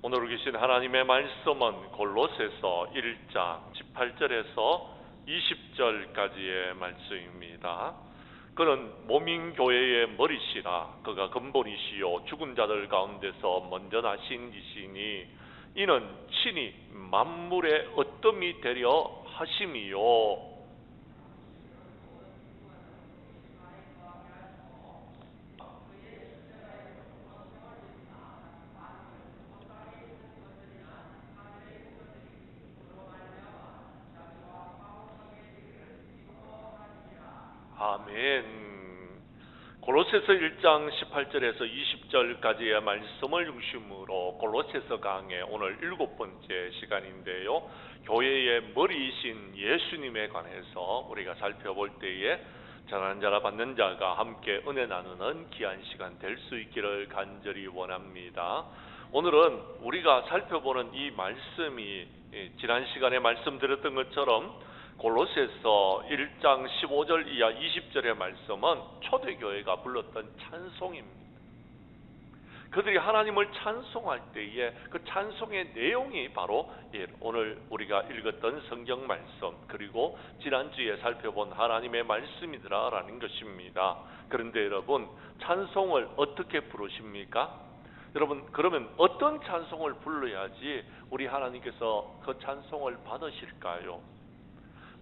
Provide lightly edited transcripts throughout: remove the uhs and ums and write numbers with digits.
오늘 계신 하나님의 말씀은 골로새서 1장 18절에서 20절까지의 말씀입니다. 그는 몸인 교회의 머리시라. 그가 근본이시요 죽은 자들 가운데서 먼저 나신 이시니 이는 친히 만물의 어뜸이 되려 하심이요. 아멘. 골로새서 1장 18절에서 20절까지의 말씀을 중심으로 골로새서 강의 오늘 7번째 시간인데요. 교회의 머리이신 예수님에 관해서 우리가 살펴볼 때에 전하는 자라 받는 자가 함께 은혜 나누는 귀한 시간 될 수 있기를 간절히 원합니다. 오늘은 우리가 살펴보는 이 말씀이 지난 시간에 말씀드렸던 것처럼 골로새서 1장 15절 이하 20절의 말씀은 초대교회가 불렀던 찬송입니다. 그들이 하나님을 찬송할 때에 그 찬송의 내용이 바로 오늘 우리가 읽었던 성경 말씀 그리고 지난주에 살펴본 하나님의 말씀이더라라는 것입니다. 그런데 여러분, 찬송을 어떻게 부르십니까? 여러분, 그러면 어떤 찬송을 불러야지 우리 하나님께서 그 찬송을 받으실까요?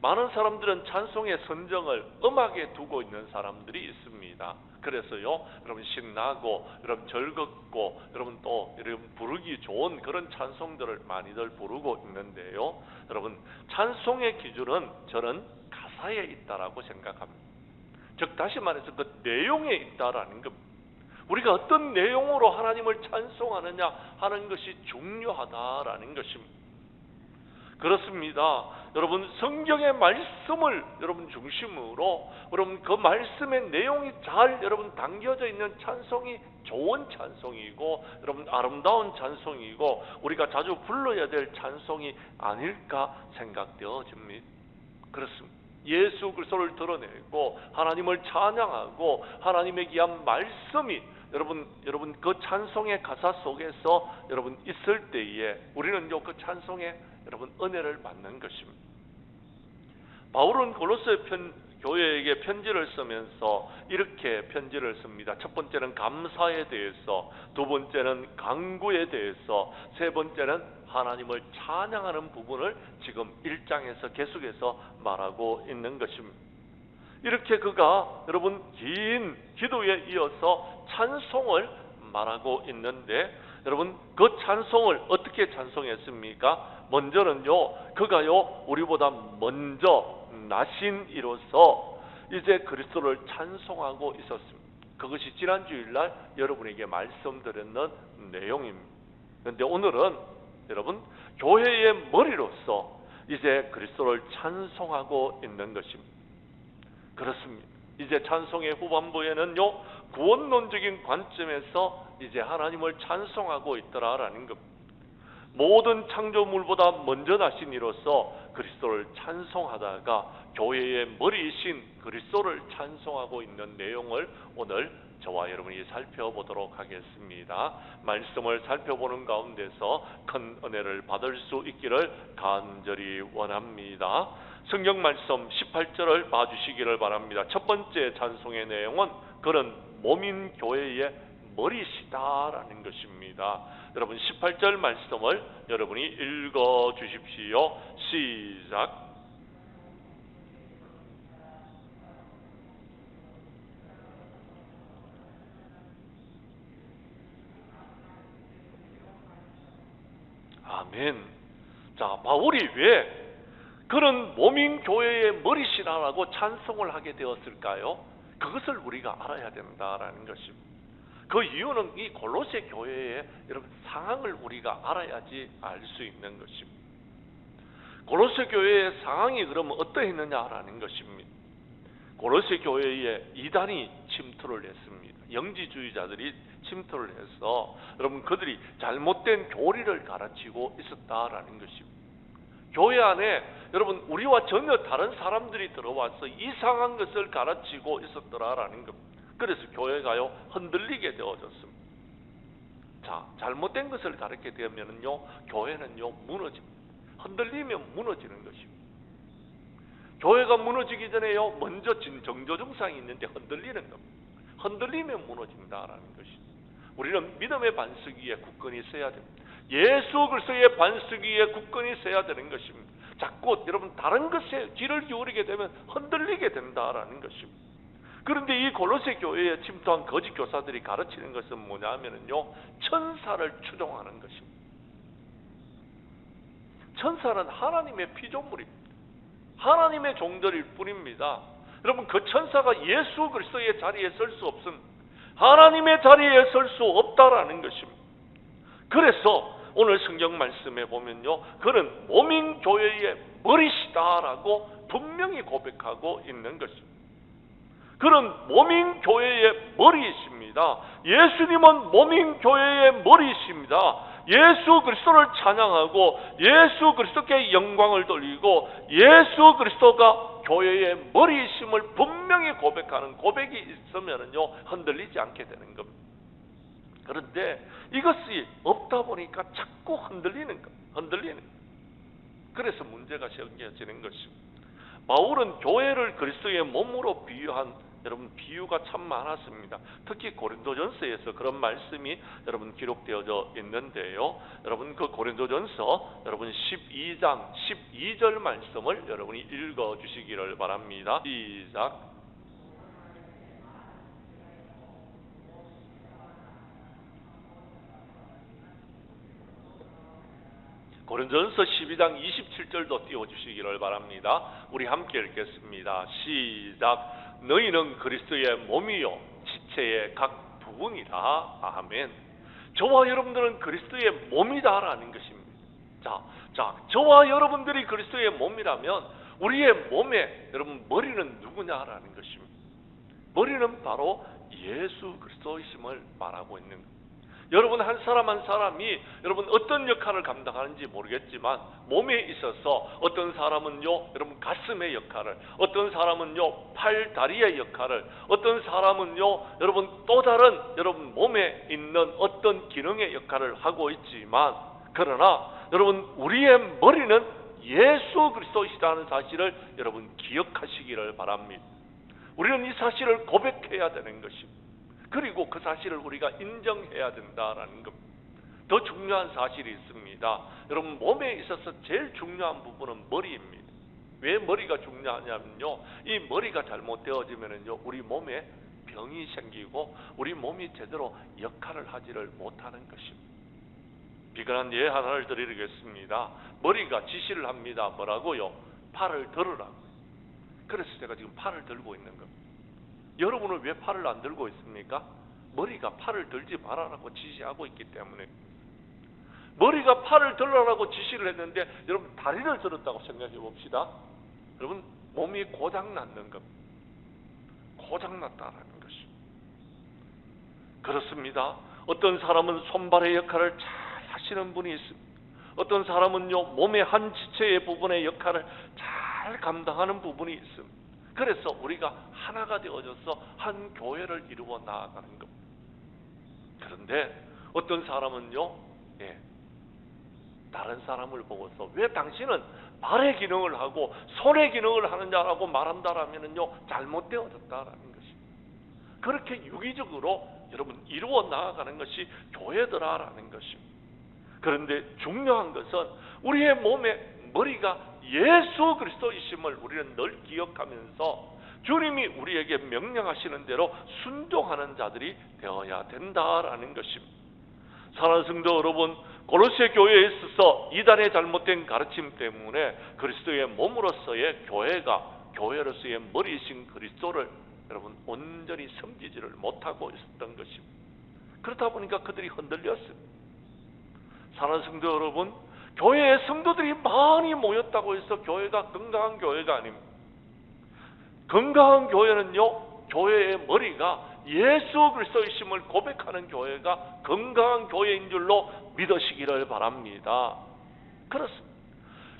많은 사람들은 찬송의 선정을 음악에 두고 있는 사람들이 있습니다. 그래서요, 여러분 신나고, 여러분 즐겁고, 여러분 또 여러분 부르기 좋은 그런 찬송들을 많이들 부르고 있는데요. 여러분, 찬송의 기준은 저는 가사에 있다라고 생각합니다. 즉 다시 말해서 그 내용에 있다라는 겁니다. 우리가 어떤 내용으로 하나님을 찬송하느냐 하는 것이 중요하다라는 것입니다. 그렇습니다. 여러분, 성경의 말씀을 여러분 중심으로 여러분 그 말씀의 내용이 잘 여러분 담겨져 있는 찬송이 좋은 찬송이고 여러분 아름다운 찬송이고 우리가 자주 불러야 될 찬송이 아닐까 생각되어집니다. 그렇습니다. 예수 그리스도를 드러내고 하나님을 찬양하고 하나님의 귀한 말씀이 여러분 그 찬송의 가사 속에서 여러분 있을 때에 우리는 그 찬송의 여러분 은혜를 받는 것입니다. 바울은 골로새 교회에게 편지를 쓰면서 이렇게 편지를 씁니다. 첫 번째는 감사에 대해서, 두 번째는 간구에 대해서, 세 번째는 하나님을 찬양하는 부분을 지금 1장에서 계속해서 말하고 있는 것입니다. 이렇게 그가 여러분 긴 기도에 이어서 찬송을 말하고 있는데 여러분 그 찬송을 어떻게 찬송했습니까? 먼저는요, 그가요 우리보다 먼저 나신 이로서 이제 그리스도를 찬송하고 있었습니다. 그것이 지난 주일날 여러분에게 말씀드렸는 내용입니다. 그런데 오늘은 여러분 교회의 머리로서 이제 그리스도를 찬송하고 있는 것입니다. 그렇습니다. 이제 찬송의 후반부에는요 구원론적인 관점에서 이제 하나님을 찬송하고 있더라라는 것. 모든 창조물보다 먼저 나신 이로서 그리스도를 찬송하다가 교회의 머리이신 그리스도를 찬송하고 있는 내용을 오늘 저와 여러분이 살펴보도록 하겠습니다. 말씀을 살펴보는 가운데서 큰 은혜를 받을 수 있기를 간절히 원합니다. 성경 말씀 18절을 봐주시기를 바랍니다. 첫 번째 찬송의 내용은 그는 몸인 교회의 머리시다라는 것입니다. 여러분 18절 말씀을 여러분이 읽어 주십시오. 시작. 아멘. 자, 바울이 왜 그는 몸인 교회의 머리시라고 찬송을 하게 되었을까요? 그것을 우리가 알아야 된다라는 것입니다. 그 이유는 이 골로새 교회의 여러분 상황을 우리가 알아야지 알 수 있는 것입니다. 골로새 교회의 상황이 그러면 어떠했느냐라는 것입니다. 골로새 교회에 이단이 침투를 했습니다. 영지주의자들이 침투를 해서 여러분 그들이 잘못된 교리를 가르치고 있었다라는 것입니다. 교회 안에 여러분 우리와 전혀 다른 사람들이 들어와서 이상한 것을 가르치고 있었더라라는 겁니다. 그래서 교회가요 흔들리게 되어졌습니다. 자, 잘못된 것을 가르치게 되면은요, 교회는요 무너집니다. 흔들리면 무너지는 것입니다. 교회가 무너지기 전에요, 먼저 정조증상이 있는데 흔들리는 겁니다. 흔들리면 무너진다라는 것입니다. 우리는 믿음의 반석 위에 굳건히 서야 됩니다. 예수 그리스도의 반석 위에 굳건히 서야 되는 것입니다. 자꾸 여러분 다른 것에 귀를 기울이게 되면 흔들리게 된다라는 것입니다. 그런데 이 골로새 교회에 침투한 거짓 교사들이 가르치는 것은 뭐냐면요, 천사를 추종하는 것입니다. 천사는 하나님의 피조물입니다. 하나님의 종들일 뿐입니다. 여러분, 그 천사가 예수 그리스도의 자리에 설 수 없음, 하나님의 자리에 설 수 없다라는 것입니다. 그래서 오늘 성경 말씀에 보면요, 그는 모민 교회의 머리시다라고 분명히 고백하고 있는 것입니다. 그는 모민 교회의 머리이십니다. 예수님은 모민 교회의 머리이십니다. 예수 그리스도를 찬양하고 예수 그리스도께 영광을 돌리고 예수 그리스도가 교회의 머리이심을 분명히 고백하는 고백이 있으면요, 흔들리지 않게 되는 겁니다. 그런데 이것이 없다 보니까 자꾸 흔들리는 겁니다. 그래서 문제가 생겨지는 것입니다. 바울은 교회를 그리스도의 몸으로 비유한 여러분 비유가 참 많았습니다. 특히 고린도전서에서 그런 말씀이 여러분 기록되어져 있는데요. 여러분 그 고린도전서 여러분 12장 12절 말씀을 여러분이 읽어 주시기를 바랍니다. 시작. 고린도전서 12장 27절도 띄워주시기를 바랍니다. 우리 함께 읽겠습니다. 시작. 너희는 그리스도의 몸이요 지체의 각 부분이다. 아멘. 저와 여러분들은 그리스도의 몸이다라는 것입니다. 자, 저와 여러분들이 그리스도의 몸이라면 우리의 몸에 여러분 머리는 누구냐라는 것입니다. 머리는 바로 예수 그리스도이심을 말하고 있는 겁니다. 여러분 한 사람 한 사람이 여러분 어떤 역할을 감당하는지 모르겠지만 몸에 있어서 어떤 사람은요 여러분 가슴의 역할을, 어떤 사람은요 팔 다리의 역할을, 어떤 사람은요 여러분 또 다른 여러분 몸에 있는 어떤 기능의 역할을 하고 있지만, 그러나 여러분 우리의 머리는 예수 그리스도이시라는 사실을 여러분 기억하시기를 바랍니다. 우리는 이 사실을 고백해야 되는 것입니다. 그리고 그 사실을 우리가 인정해야 된다라는 것. 더 중요한 사실이 있습니다. 여러분 몸에 있어서 제일 중요한 부분은 머리입니다. 왜 머리가 중요하냐면요, 이 머리가 잘못되어지면요 우리 몸에 병이 생기고 우리 몸이 제대로 역할을 하지를 못하는 것입니다. 비근한 예 하나를 드리겠습니다. 머리가 지시를 합니다. 뭐라고요? 팔을 들으라고. 그래서 제가 지금 팔을 들고 있는 겁니다. 여러분은 왜 팔을 안 들고 있습니까? 머리가 팔을 들지 말아라고 지시하고 있기 때문에. 머리가 팔을 들으라고 지시를 했는데 여러분 다리를 들었다고 생각해 봅시다. 여러분 몸이 고장났는 겁니다. 고장났다라는 것입니다. 그렇습니다. 어떤 사람은 손발의 역할을 잘 하시는 분이 있습니다. 어떤 사람은요 몸의 한 지체의 부분의 역할을 잘 감당하는 부분이 있습니다. 그래서 우리가 하나가 되어져서 한 교회를 이루어 나아가는 겁니다. 그런데 어떤 사람은요, 다른 사람을 보고서 왜 당신은 발의 기능을 하고 손의 기능을 하느냐라고 말한다라면요 잘못되어졌다라는 것입니다. 그렇게 유기적으로 여러분 이루어 나아가는 것이 교회더라라는 것입니다. 그런데 중요한 것은 우리의 몸의 머리가 예수 그리스도이심을 우리는 늘 기억하면서 주님이 우리에게 명령하시는 대로 순종하는 자들이 되어야 된다라는 것입니다. 사랑하는 성도 여러분, 골로새 교회에 있어서 이단의 잘못된 가르침 때문에 그리스도의 몸으로서의 교회로서의 머리이신 그리스도를 여러분 온전히 섬기지를 못하고 있었던 것입니다. 그렇다 보니까 그들이 흔들렸습니다. 사랑하는 성도 여러분, 교회에 성도들이 많이 모였다고 해서 교회가 건강한 교회가 아닙니다. 건강한 교회는요, 교회의 머리가 예수 그리스도이심을 고백하는 교회가 건강한 교회인 줄로 믿으시기를 바랍니다. 그렇습니다.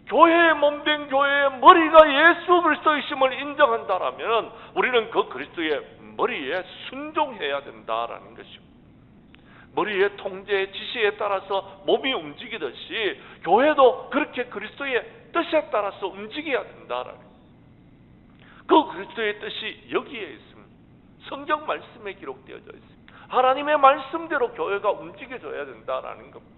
교회의 몸된 교회의 머리가 예수 그리스도이심을 인정한다라면 우리는 그 그리스도의 머리에 순종해야 된다라는 것입니다. 머리의 통제, 지시에 따라서 몸이 움직이듯이 교회도 그렇게 그리스도의 뜻에 따라서 움직여야 된다라는, 그 그리스도의 뜻이 여기에 있습니다. 성경 말씀에 기록되어져 있습니다. 하나님의 말씀대로 교회가 움직여져야 된다라는 겁니다.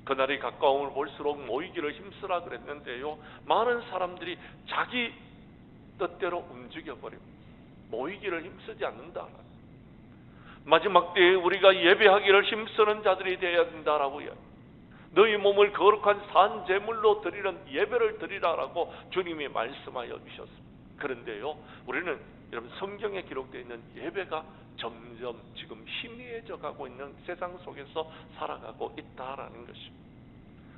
그날이 가까움을 볼수록 모이기를 힘쓰라 그랬는데요, 많은 사람들이 자기 뜻대로 움직여버립니다. 모이기를 힘쓰지 않는다. 마지막 때에 우리가 예배하기를 힘쓰는 자들이 되어야 된다라고요. 너희 몸을 거룩한 산 제물로 드리는 예배를 드리라라고 주님이 말씀하여 주셨습니다. 그런데요, 우리는 여러분 성경에 기록되어 있는 예배가 점점 지금 희미해져 가고 있는 세상 속에서 살아가고 있다라는 것입니다.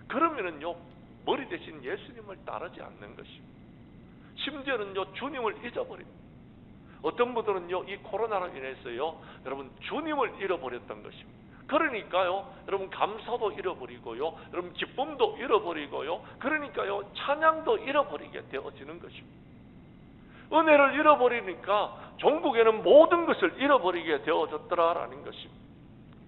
그러면은요, 머리 대신 예수님을 따르지 않는 것입니다. 심지어는요, 주님을 잊어버립니다. 어떤 분들은요, 이 코로나로 인해서요, 여러분 주님을 잃어버렸던 것입니다. 그러니까요, 여러분 감사도 잃어버리고요, 여러분 기쁨도 잃어버리고요, 그러니까요 찬양도 잃어버리게 되어지는 것입니다. 은혜를 잃어버리니까 종국에는 모든 것을 잃어버리게 되어졌더라라는 것입니다.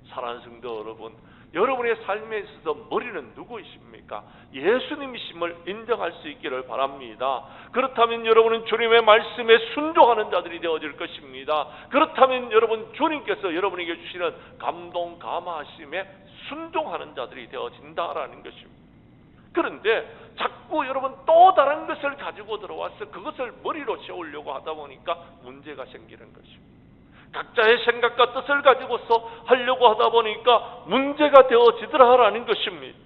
사랑하는 성도 여러분, 여러분의 삶에 있어서 머리는 누구이십니까? 예수님이심을 인정할 수 있기를 바랍니다. 그렇다면 여러분은 주님의 말씀에 순종하는 자들이 되어질 것입니다. 그렇다면 여러분 주님께서 여러분에게 주시는 감동 감화하심에 순종하는 자들이 되어진다라는 것입니다. 그런데 자꾸 여러분 또 다른 것을 가지고 들어와서 그것을 머리로 세우려고 하다 보니까 문제가 생기는 것입니다. 각자의 생각과 뜻을 가지고서 하려고 하다 보니까 문제가 되어지더라라는 것입니다.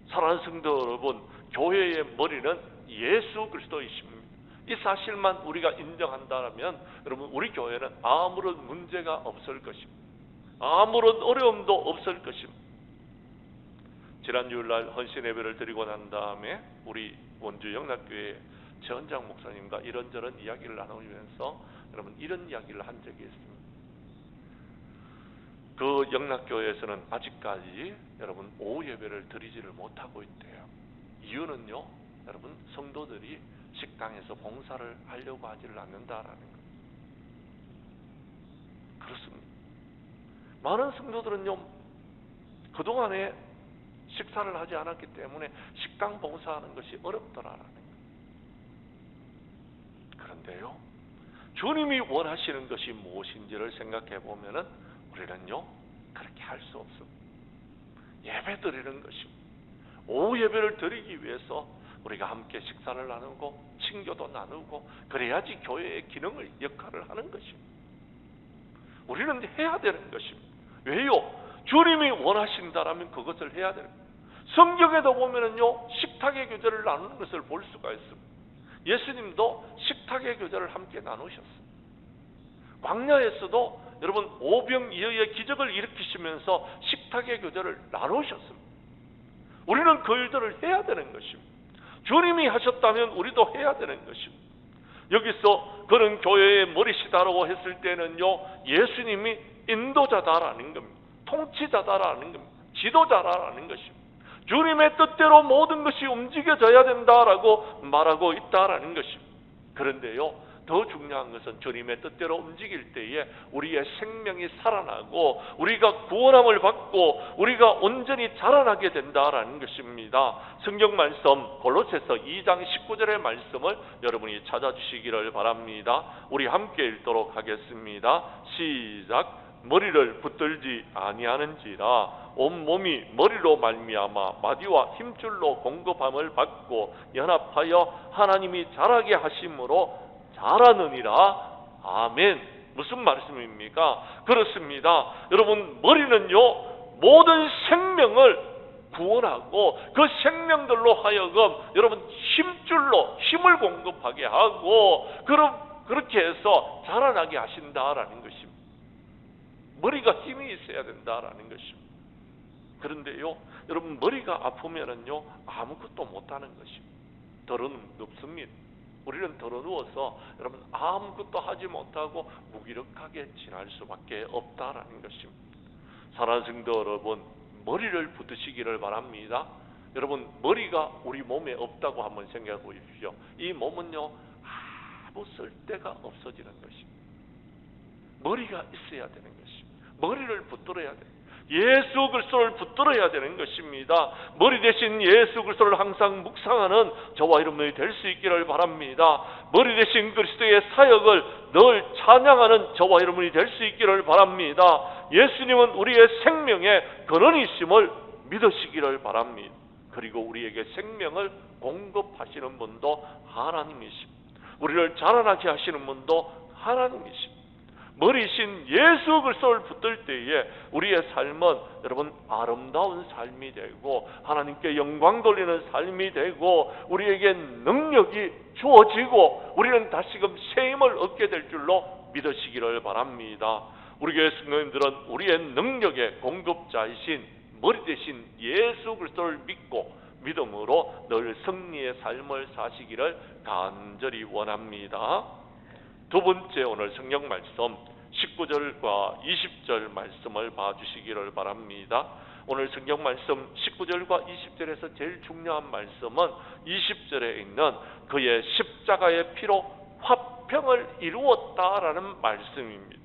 사랑하는 성도 여러분, 교회의 머리는 예수 그리스도이십니다. 이 사실만 우리가 인정한다면 여러분 우리 교회는 아무런 문제가 없을 것입니다. 아무런 어려움도 없을 것입니다. 지난 주일날 헌신 예배를 드리고 난 다음에 우리 원주 영락교회 전장 목사님과 이런저런 이야기를 나누면서 여러분 이런 이야기를 한 적이 있습니다. 그 영락교회에서는 아직까지 여러분 오후 예배를 드리지를 못하고 있대요. 이유는요, 여러분 성도들이 식당에서 봉사를 하려고 하지를 않는다라는 것. 그렇습니다. 많은 성도들은요, 그동안에 식사를 하지 않았기 때문에 식당 봉사하는 것이 어렵더라라는 것. 그런데요, 주님이 원하시는 것이 무엇인지를 생각해 보면은 우리는요 그렇게 할 수 없습니다. 예배 드리는 것입니다. 오후 예배를 드리기 위해서 우리가 함께 식사를 나누고 친교도 나누고 그래야지 교회의 기능을 역할을 하는 것입니다. 우리는 해야 되는 것입니다. 왜요? 주님이 원하신다라면 그것을 해야 됩니다. 성경에도 보면은요 식탁의 교제를 나누는 것을 볼 수가 있습니다. 예수님도 식탁의 교제를 함께 나누셨습니다. 광야에서도 여러분 오병이어의 기적을 일으키시면서 식탁의 교제를 나누셨습니다. 우리는 그 일들을 해야 되는 것입니다. 주님이 하셨다면 우리도 해야 되는 것입니다. 여기서 그런 교회의 머리시다라고 했을 때는요, 예수님이 인도자다라는 겁니다. 통치자다라는 겁니다. 지도자라는 것입니다. 주님의 뜻대로 모든 것이 움직여져야 된다라고 말하고 있다라는 것입니다. 그런데요, 더 중요한 것은 주님의 뜻대로 움직일 때에 우리의 생명이 살아나고 우리가 구원함을 받고 우리가 온전히 자라나게 된다라는 것입니다. 성경 말씀 골로새서 2장 19절의 말씀을 여러분이 찾아주시기를 바랍니다. 우리 함께 읽도록 하겠습니다. 시작. 머리를 붙들지 아니하는지라 온몸이 머리로 말미암아 마디와 힘줄로 공급함을 받고 연합하여 하나님이 자라게 하심으로 자라느니라. 아멘. 무슨 말씀입니까? 그렇습니다. 여러분 머리는요 모든 생명을 구원하고 그 생명들로 하여금 여러분 힘줄로 힘을 공급하게 하고 그렇게 해서 자라나게 하신다라는 것입니다. 머리가 힘이 있어야 된다라는 것입니다. 그런데요, 여러분 머리가 아프면은요 아무것도 못하는 것입니다. 덜어눕습니다. 우리는 덜어누워서 여러분 아무것도 하지 못하고 무기력하게 지날 수밖에 없다라는 것입니다. 사랑하는 성도 여러분, 머리를 붙드시기를 바랍니다. 여러분 머리가 우리 몸에 없다고 한번 생각해 보십시오. 이 몸은요 아무 쓸데가 없어지는 것입니다. 머리가 있어야 되는 것입니다. 머리를 붙들어야 돼. 예수 그리스도를 붙들어야 되는 것입니다. 머리 대신 예수 그리스도를 항상 묵상하는 저와 여러분이 될 수 있기를 바랍니다. 머리 대신 그리스도의 사역을 늘 찬양하는 저와 여러분이 될 수 있기를 바랍니다. 예수님은 우리의 생명의 근원이심을 믿으시기를 바랍니다. 그리고 우리에게 생명을 공급하시는 분도 하나님이십니다. 우리를 자라나게 하시는 분도 하나님이십니다. 머리신 예수 그리스도를 붙들 때에 우리의 삶은 여러분 아름다운 삶이 되고 하나님께 영광 돌리는 삶이 되고 우리에게 능력이 주어지고 우리는 다시금 새 힘을 얻게 될 줄로 믿으시기를 바랍니다. 우리 교회 성도님들은 우리의 능력의 공급자이신 머리 대신 예수 그리스도를 믿고 믿음으로 늘 승리의 삶을 사시기를 간절히 원합니다. 두 번째 오늘 성경 말씀 19절과 20절 말씀을 봐주시기를 바랍니다. 오늘 성경 말씀 19절과 20절에서 제일 중요한 말씀은 20절에 있는 그의 십자가의 피로 화평을 이루었다라는 말씀입니다.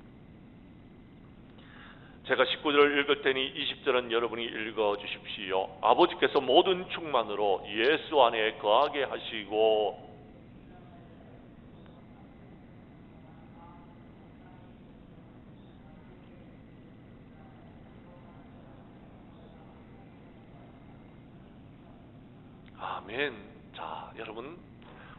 제가 19절을 읽을 테니 20절은 여러분이 읽어주십시오. 아버지께서 모든 충만으로 예수 안에 거하게 하시고 아멘. 자, 여러분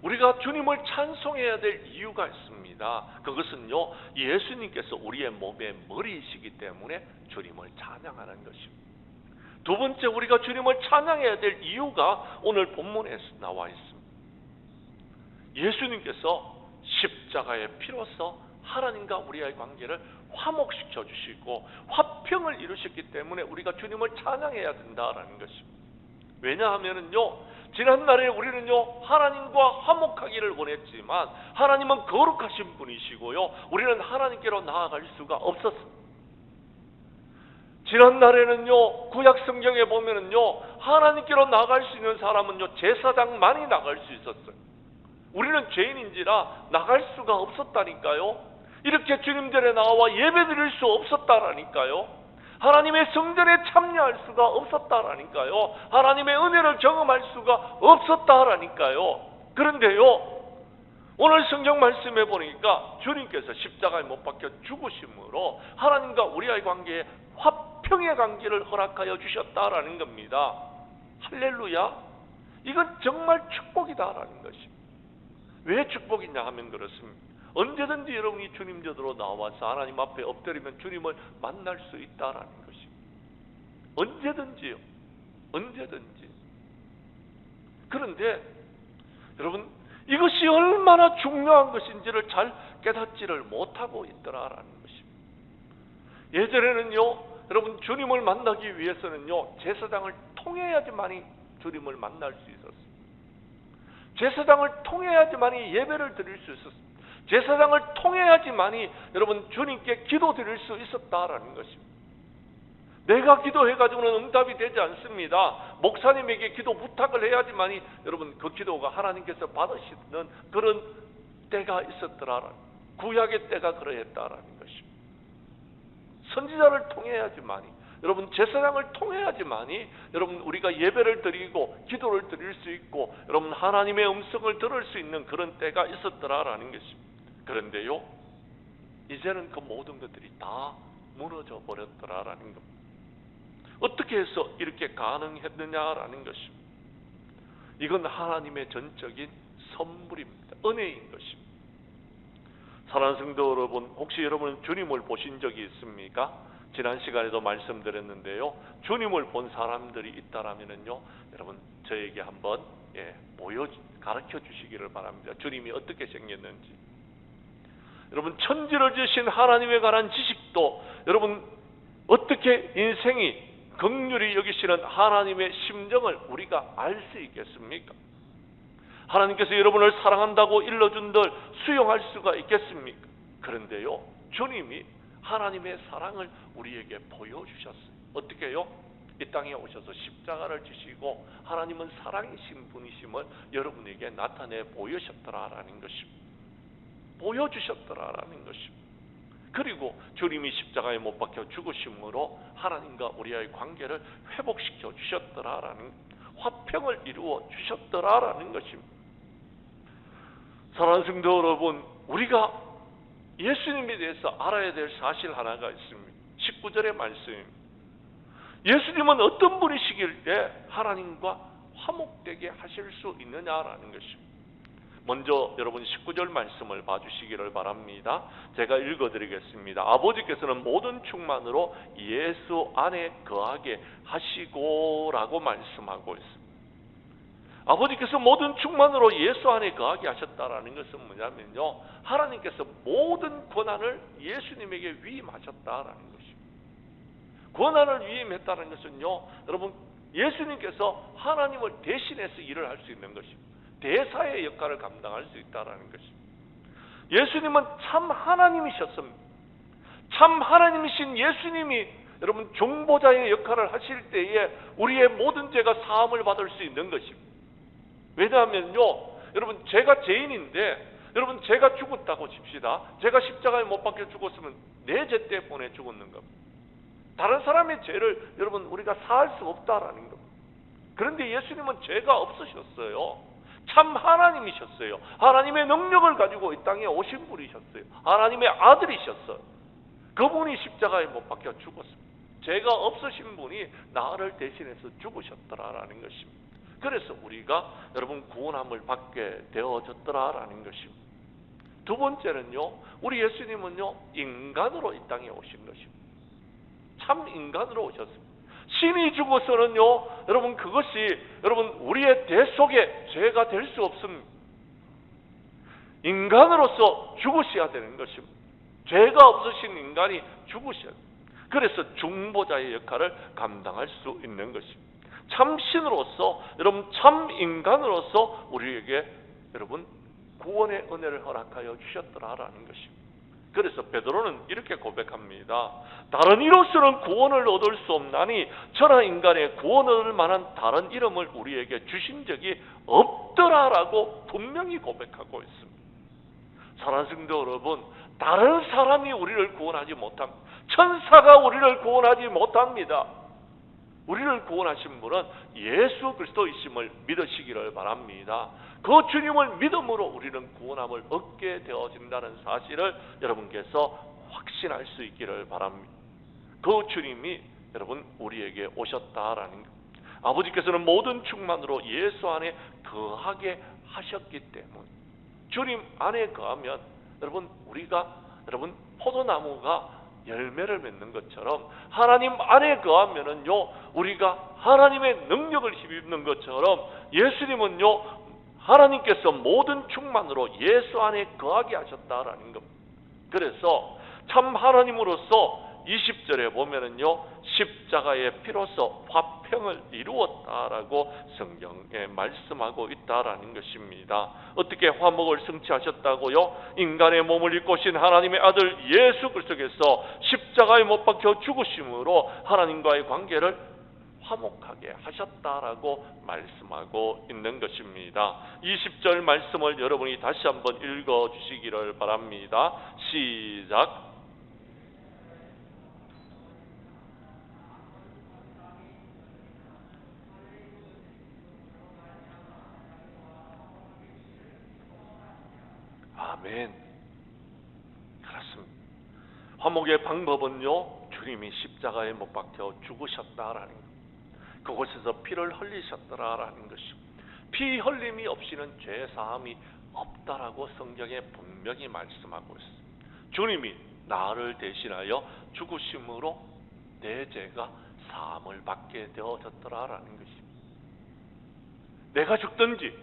우리가 주님을 찬송해야 될 이유가 있습니다. 그것은요 예수님께서 우리의 몸의 머리이시기 때문에 주님을 찬양하는 것입니다. 두 번째 우리가 주님을 찬양해야 될 이유가 오늘 본문에 나와 있습니다. 예수님께서 십자가의 피로서 하나님과 우리의 관계를 화목시켜 주시고 화평을 이루셨기 때문에 우리가 주님을 찬양해야 된다라는 것입니다. 왜냐하면은요 지난날에 우리는요 하나님과 화목하기를 원했지만 하나님은 거룩하신 분이시고요 우리는 하나님께로 나아갈 수가 없었습니다. 지난날에는요 구약 성경에 보면은요 하나님께로 나아갈 수 있는 사람은요 제사장만이 나갈 수 있었어요. 우리는 죄인인지라 나갈 수가 없었다니까요. 이렇게 주님 전에 나와 예배드릴 수 없었다라니까요. 하나님의 성전에 참여할 수가 없었다라니까요. 하나님의 은혜를 경험할 수가 없었다라니까요. 그런데요 오늘 성경 말씀에 보니까 주님께서 십자가에 못 박혀 죽으심으로 하나님과 우리의 관계에 화평의 관계를 허락하여 주셨다라는 겁니다. 할렐루야. 이건 정말 축복이다라는 것입니다. 왜 축복이냐 하면 그렇습니다. 언제든지 여러분이 주님 곁으로 나와서 하나님 앞에 엎드리면 주님을 만날 수 있다라는 것입니다. 언제든지요. 언제든지. 그런데 여러분 이것이 얼마나 중요한 것인지를 잘 깨닫지를 못하고 있더라라는 것입니다. 예전에는요 여러분 주님을 만나기 위해서는요 제사장을 통해야지만이 주님을 만날 수 있었습니다. 제사장을 통해야지만이 예배를 드릴 수 있었습니다. 제사장을 통해야지만이 여러분 주님께 기도 드릴 수 있었다라는 것입니다. 내가 기도해가지고는 응답이 되지 않습니다. 목사님에게 기도 부탁을 해야지만이 여러분 그 기도가 하나님께서 받으시는 그런 때가 있었더라. 구약의 때가 그러했다라는 것입니다. 선지자를 통해야지만이 여러분 제사장을 통해야지만이 여러분 우리가 예배를 드리고 기도를 드릴 수 있고 여러분 하나님의 음성을 들을 수 있는 그런 때가 있었더라라는 것입니다. 그런데요 이제는 그 모든 것들이 다 무너져 버렸더라라는 겁니다. 어떻게 해서 이렇게 가능했느냐라는 것입니다. 이건 하나님의 전적인 선물입니다. 은혜인 것입니다. 사랑하는 성도 여러분, 혹시 여러분 주님을 보신 적이 있습니까? 지난 시간에도 말씀드렸는데요 주님을 본 사람들이 있다라면은요 여러분 저에게 한번 가르쳐 주시기를 바랍니다. 주님이 어떻게 생겼는지. 여러분 천지를 지으신 하나님에 관한 지식도 여러분 어떻게 인생이 긍휼히 여기시는 하나님의 심정을 우리가 알 수 있겠습니까? 하나님께서 여러분을 사랑한다고 일러준들 수용할 수가 있겠습니까? 그런데요 주님이 하나님의 사랑을 우리에게 보여주셨어요. 어떻게 해요? 이 땅에 오셔서 십자가를 지시고 하나님은 사랑이신 분이심을 여러분에게 나타내 보여주셨더라라는 것입니다. 보여주셨더라라는 것입니다. 그리고 주님이 십자가에 못 박혀 죽으심으로 하나님과 우리의 관계를 회복시켜 주셨더라라는, 화평을 이루어 주셨더라라는 것입니다. 사랑하는 성도 여러분, 우리가 예수님에 대해서 알아야 될 사실 하나가 있습니다. 19절의 말씀입니다. 예수님은 어떤 분이시길래 하나님과 화목되게 하실 수 있느냐라는 것입니다. 먼저 여러분 19절 말씀을 봐주시기를 바랍니다. 제가 읽어드리겠습니다. 아버지께서는 모든 충만으로 예수 안에 거하게 하시고 라고 말씀하고 있습니다. 아버지께서 모든 충만으로 예수 안에 거하게 하셨다라는 것은 뭐냐면요, 하나님께서 모든 권한을 예수님에게 위임하셨다라는 것입니다. 권한을 위임했다는 것은요, 여러분, 예수님께서 하나님을 대신해서 일을 할 수 있는 것입니다. 대사의 역할을 감당할 수 있다는 것입니다. 예수님은 참 하나님이셨습니다. 참 하나님이신 예수님이 여러분 중보자의 역할을 하실 때에 우리의 모든 죄가 사함을 받을 수 있는 것입니다. 왜냐하면요, 여러분, 제가 죄인인데, 여러분, 제가 죽었다고 칩시다. 제가 십자가에 못 박혀 죽었으면 내 죄 때문에 죽었는 겁니다. 다른 사람의 죄를 여러분 우리가 사할 수 없다라는 겁니다. 그런데 예수님은 죄가 없으셨어요. 참 하나님이셨어요. 하나님의 능력을 가지고 이 땅에 오신 분이셨어요. 하나님의 아들이셨어요. 그분이 십자가에 못 박혀 죽었습니다. 죄가 없으신 분이 나를 대신해서 죽으셨더라라는 것입니다. 그래서 우리가 여러분 구원함을 받게 되어졌더라라는 것입니다. 두 번째는요, 우리 예수님은요 인간으로 이 땅에 오신 것입니다. 참 인간으로 오셨습니다. 신이 죽어서는요, 여러분 그것이 여러분 우리의 대속의 죄가 될 수 없습니다. 인간으로서 죽으셔야 되는 것입니다. 죄가 없으신 인간이 죽으셔야 됩니다. 그래서 중보자의 역할을 감당할 수 있는 것입니다. 참 신으로서, 여러분 참 인간으로서 우리에게 여러분 구원의 은혜를 허락하여 주셨더라라는 것입니다. 그래서 베드로는 이렇게 고백합니다. 다른 이로서는 구원을 얻을 수 없나니 천하 인간의 구원을 얻을 만한 다른 이름을 우리에게 주신 적이 없더라라고 분명히 고백하고 있습니다. 사랑하는 성도 여러분, 다른 사람이 우리를 구원하지 못합니다. 천사가 우리를 구원하지 못합니다. 우리를 구원하신 분은 예수 그리스도이심을 믿으시기를 바랍니다. 그 주님을 믿음으로 우리는 구원함을 얻게 되어진다는 사실을 여러분께서 확신할 수 있기를 바랍니다. 그 주님이 여러분 우리에게 오셨다라는 것. 아버지께서는 모든 충만으로 예수 안에 거하게 하셨기 때문에, 주님 안에 거하면 여러분 우리가 여러분 포도나무가 열매를 맺는 것처럼 하나님 안에 거하면은요 우리가 하나님의 능력을 힘입는 것처럼 예수님은요 하나님께서 모든 충만으로 예수 안에 거하게 하셨다라는 겁니다. 그래서 참 하나님으로서 20절에 보면은요 십자가의 피로서 화평을 이루었다라고 성경에 말씀하고 있다라는 것입니다. 어떻게 화목을 성취하셨다고요? 인간의 몸을 입고 오신 하나님의 아들 예수 그리스도께서 십자가에 못 박혀 죽으심으로 하나님과의 관계를 화목하게 하셨다라고 말씀하고 있는 것입니다. 20절 말씀을 여러분이 다시 한번 읽어 주시기를 바랍니다. 시작. 아멘. 그렇습니다. 화목의 방법은요, 주님이 십자가에 못 박혀 죽으셨다라는 것, 그곳에서 피를 흘리셨더라라는 것입니다. 피 흘림이 없이는 죄 사함이 없다라고 성경에 분명히 말씀하고 있습니다. 주님이 나를 대신하여 죽으심으로 내 죄가 사함을 받게 되어졌더라라는 것입니다. 내가 죽든지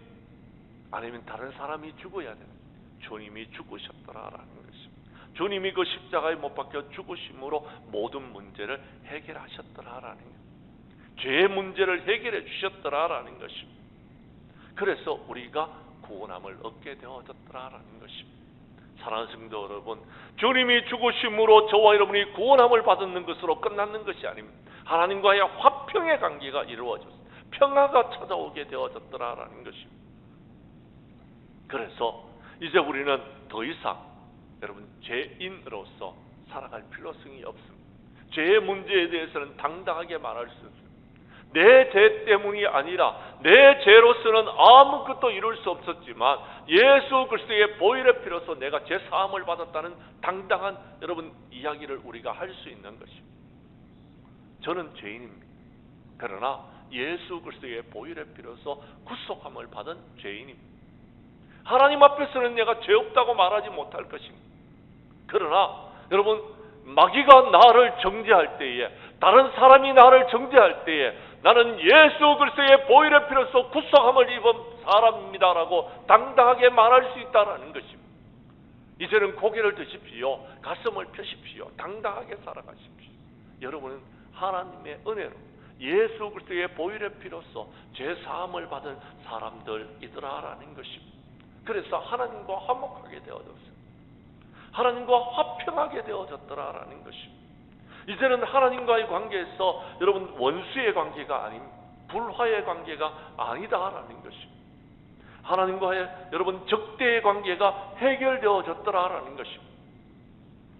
아니면 다른 사람이 죽어야 되는, 주님이 죽으셨더라라는 것입니다. 주님이 그 십자가에 못 박혀 죽으심으로 모든 문제를 해결하셨더라라는 것, 죄의 문제를 해결해 주셨더라라는 것입니다. 그래서 우리가 구원함을 얻게 되어졌더라라는 것입니다. 사랑하는 성도 여러분, 주님이 죽으심으로 저와 여러분이 구원함을 받는 것으로 끝났는 것이 아닙니다. 하나님과의 화평의 관계가 이루어졌습니다. 평화가 찾아오게 되어졌더라라는 것입니다. 그래서 이제 우리는 더 이상 여러분 죄인으로서 살아갈 필요성이 없습니다. 죄의 문제에 대해서는 당당하게 말할 수 있습니다. 내 죄 때문이 아니라 내 죄로서는 아무것도 이룰 수 없었지만 예수 그리스도의 보혈의 피로서 내가 죄 사함을 받았다는 당당한 여러분 이야기를 우리가 할 수 있는 것입니다. 저는 죄인입니다. 그러나 예수 그리스도의 보혈의 피로서 구속함을 받은 죄인입니다. 하나님 앞에서는 내가 죄 없다고 말하지 못할 것입니다. 그러나 여러분 마귀가 나를 정죄할 때에, 다른 사람이 나를 정죄할 때에 나는 예수 그리스도의 보혈의 피로서 구속함을 입은 사람입니다라고 당당하게 말할 수 있다는 것입니다. 이제는 고개를 드십시오. 가슴을 펴십시오. 당당하게 살아가십시오. 여러분은 하나님의 은혜로 예수 그리스도의 보혈의 피로서 죄 사함을 받은 사람들이더라라는 것입니다. 그래서 하나님과 화목하게 되어졌어요. 하나님과 화평하게 되어졌더라라는 것입니다. 이제는 하나님과의 관계에서 여러분 원수의 관계가 아닙니다. 불화의 관계가 아니다라는 것입니다. 하나님과의 여러분 적대의 관계가 해결되어졌더라라는 것입니다.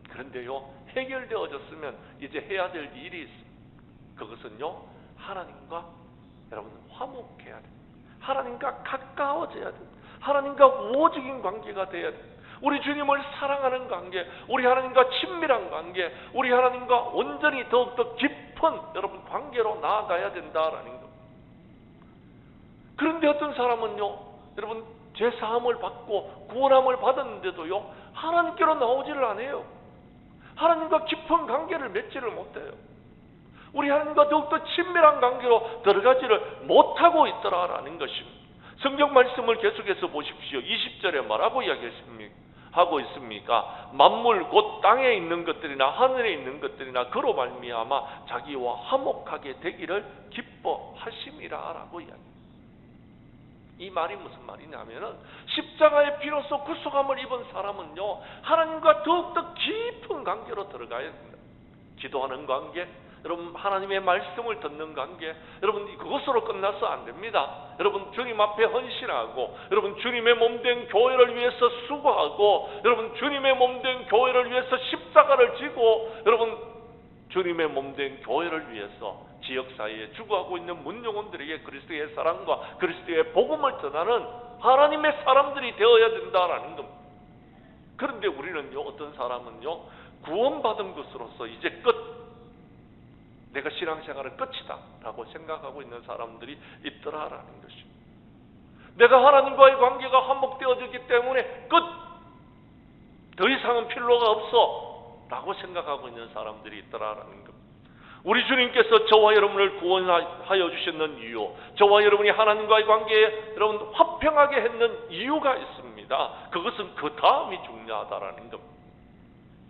그런데요, 해결되어졌으면 이제 해야 될 일이 있습니다. 그것은요, 하나님과 여러분 화목해야 돼요. 하나님과 가까워져야 돼요. 하나님과 우호적인 관계가 돼야 돼요. 우리 주님을 사랑하는 관계, 우리 하나님과 친밀한 관계, 우리 하나님과 온전히 더욱더 깊은 여러분 관계로 나아가야 된다라는 것. 그런데 어떤 사람은요, 여러분 죄 사함을 받고 구원함을 받았는데도요, 하나님께로 나오지를 않아요. 하나님과 깊은 관계를 맺지를 못해요. 우리 하나님과 더욱더 친밀한 관계로 들어가지를 못하고 있더라라는 것입니다. 성경 말씀을 계속해서 보십시오. 20절에 뭐라고 하고 있습니까? 만물 곧 땅에 있는 것들이나 하늘에 있는 것들이나 그로 말미암아 자기와 화목하게 되기를 기뻐하심이라라고 이야기합니다. 이 말이 무슨 말이냐면은 십자가의 피로서 구속함을 입은 사람은요, 하나님과 더욱더 깊은 관계로 들어가야 됩니다. 기도하는 관계, 여러분 하나님의 말씀을 듣는 관계, 여러분 그것으로 끝나서 안 됩니다. 여러분 주님 앞에 헌신하고, 여러분 주님의 몸된 교회를 위해서 수고하고, 여러분 주님의 몸된 교회를 위해서 십자가를 지고, 여러분 주님의 몸된 교회를 위해서 지역사회에 죽어가고 있는 문영혼들에게 그리스도의 사랑과 그리스도의 복음을 전하는 하나님의 사람들이 되어야 된다라는 겁니다. 그런데 우리는요, 어떤 사람은요, 구원받은 것으로서 이제 끝, 내가 신앙생활은 끝이다 라고 생각하고 있는 사람들이 있더라라는 것입니다. 내가 하나님과의 관계가 화목되어졌기 때문에 끝, 더 이상은 필요가 없어 라고 생각하고 있는 사람들이 있더라라는 겁니다. 우리 주님께서 저와 여러분을 구원하여 주셨는 이유, 저와 여러분이 하나님과의 관계에 여러분 화평하게 했는 이유가 있습니다. 그것은 그 다음이 중요하다라는 겁니다.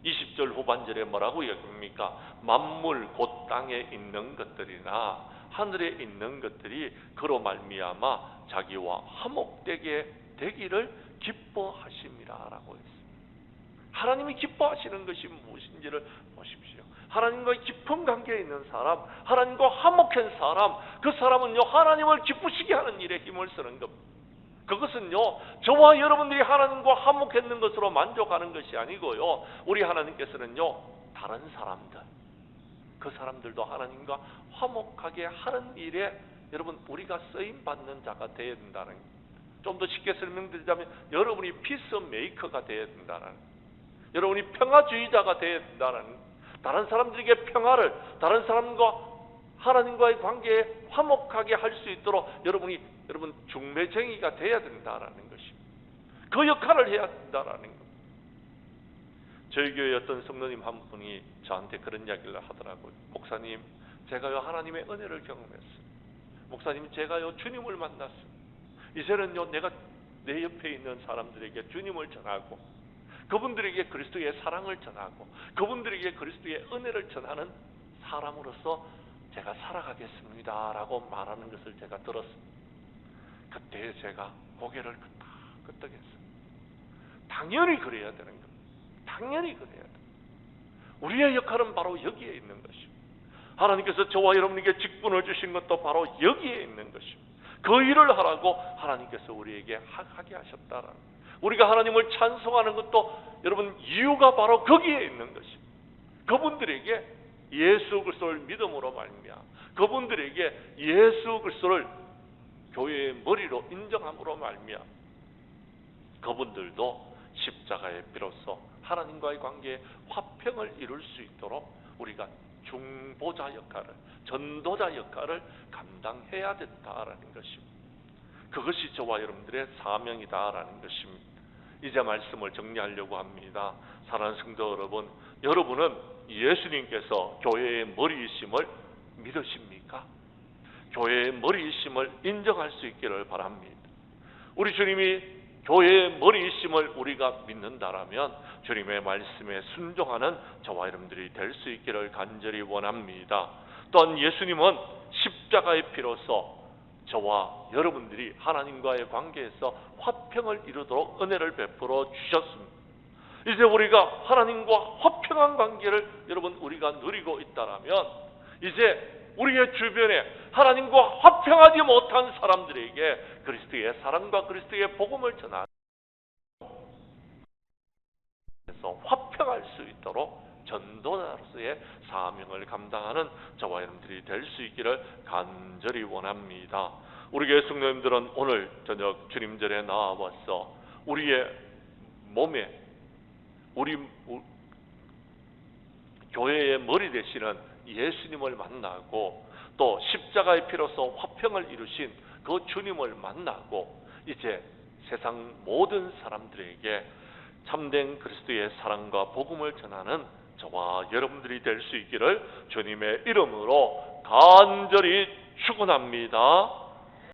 20절 후반절에 뭐라고 얘기합니까? 만물 곧 땅에 있는 것들이나 하늘에 있는 것들이 그로 말미암아 자기와 화목되게 되기를 기뻐하심이라라고 했습니다. 하나님이 기뻐하시는 것이 무엇인지를 보십시오. 하나님과의 깊은 관계에 있는 사람, 하나님과 화목한 사람, 그 사람은요, 하나님을 기쁘시게 하는 일에 힘을 쓰는 겁니다. 그것은요, 저와 여러분들이 하나님과 화목했는 것으로 만족하는 것이 아니고요, 우리 하나님께서는요, 다른 사람들, 그 사람들도 하나님과 화목하게 하는 일에 여러분 우리가 쓰임받는 자가 되어야 된다는 거예요. 좀 더 쉽게 설명드리자면 여러분이 피스메이커가 되어야 된다는 거예요. 여러분이 평화주의자가 되어야 된다는 거예요. 다른 사람들에게 평화를, 다른 사람과 하나님과의 관계에 화목하게 할 수 있도록 여러분 중매쟁이가 돼야 된다라는 것입니다. 그 역할을 해야 된다라는 것. 저희 교회 어떤 성도님 한 분이 저한테 그런 이야기를 하더라고요. 목사님, 제가요 하나님의 은혜를 경험했어요. 목사님, 제가요 주님을 만났어요. 이제는요 내가 내 옆에 있는 사람들에게 주님을 전하고, 그분들에게 그리스도의 사랑을 전하고, 그분들에게 그리스도의 은혜를 전하는 사람으로서 제가 살아가겠습니다 라고 말하는 것을 제가 들었습니다. 그때 제가 고개를 끄덕였어요. 당연히 그래야 되는 겁니다. 당연히 그래야 돼요. 우리의 역할은 바로 여기에 있는 것입니다. 하나님께서 저와 여러분에게 직분을 주신 것도 바로 여기에 있는 것입니다. 그 일을 하라고 하나님께서 우리에게 하게 하셨다라는, 우리가 하나님을 찬송하는 것도 여러분 이유가 바로 거기에 있는 것입니다. 그분들에게 예수 그리스도를 믿음으로 말미암아 그분들에게 예수 그리스도를 교회의 머리로 인정함으로 말미암아 그분들도 십자가의 피로써 하나님과의 관계에 화평을 이룰 수 있도록 우리가 중보자 역할을, 전도자 역할을 감당해야 된다라는 것입니다. 그것이 저와 여러분들의 사명이다라는 것입니다. 이제 말씀을 정리하려고 합니다. 사랑하는 성도 여러분, 여러분은 예수님께서 교회의 머리이심을 믿으십니까? 교회의 머리이심을 인정할 수 있기를 바랍니다. 우리 주님이 교회의 머리이심을 우리가 믿는다라면 주님의 말씀에 순종하는 저와 여러분들이 될 수 있기를 간절히 원합니다. 또한 예수님은 십자가의 피로써 저와 여러분들이 하나님과의 관계에서 화평을 이루도록 은혜를 베풀어 주셨습니다. 이제 우리가 하나님과 화평한 관계를 여러분 우리가 누리고 있다라면 이제 우리의 주변에 하나님과 화평하지 못한 사람들에게 그리스도의 사랑과 그리스도의 복음을 전하는 그래서 화평할 수 있도록 전도자로서의 사명을 감당하는 저와 여러분들이 될 수 있기를 간절히 원합니다. 우리 교회 성도님들은 오늘 저녁 주님절에 나와서 우리의 몸에 우리 교회의 머리 되시는 예수님을 만나고 또 십자가의 피로써 화평을 이루신 그 주님을 만나고 이제 세상 모든 사람들에게 참된 그리스도의 사랑과 복음을 전하는 저와 여러분들이 될 수 있기를 주님의 이름으로 간절히 축원합니다.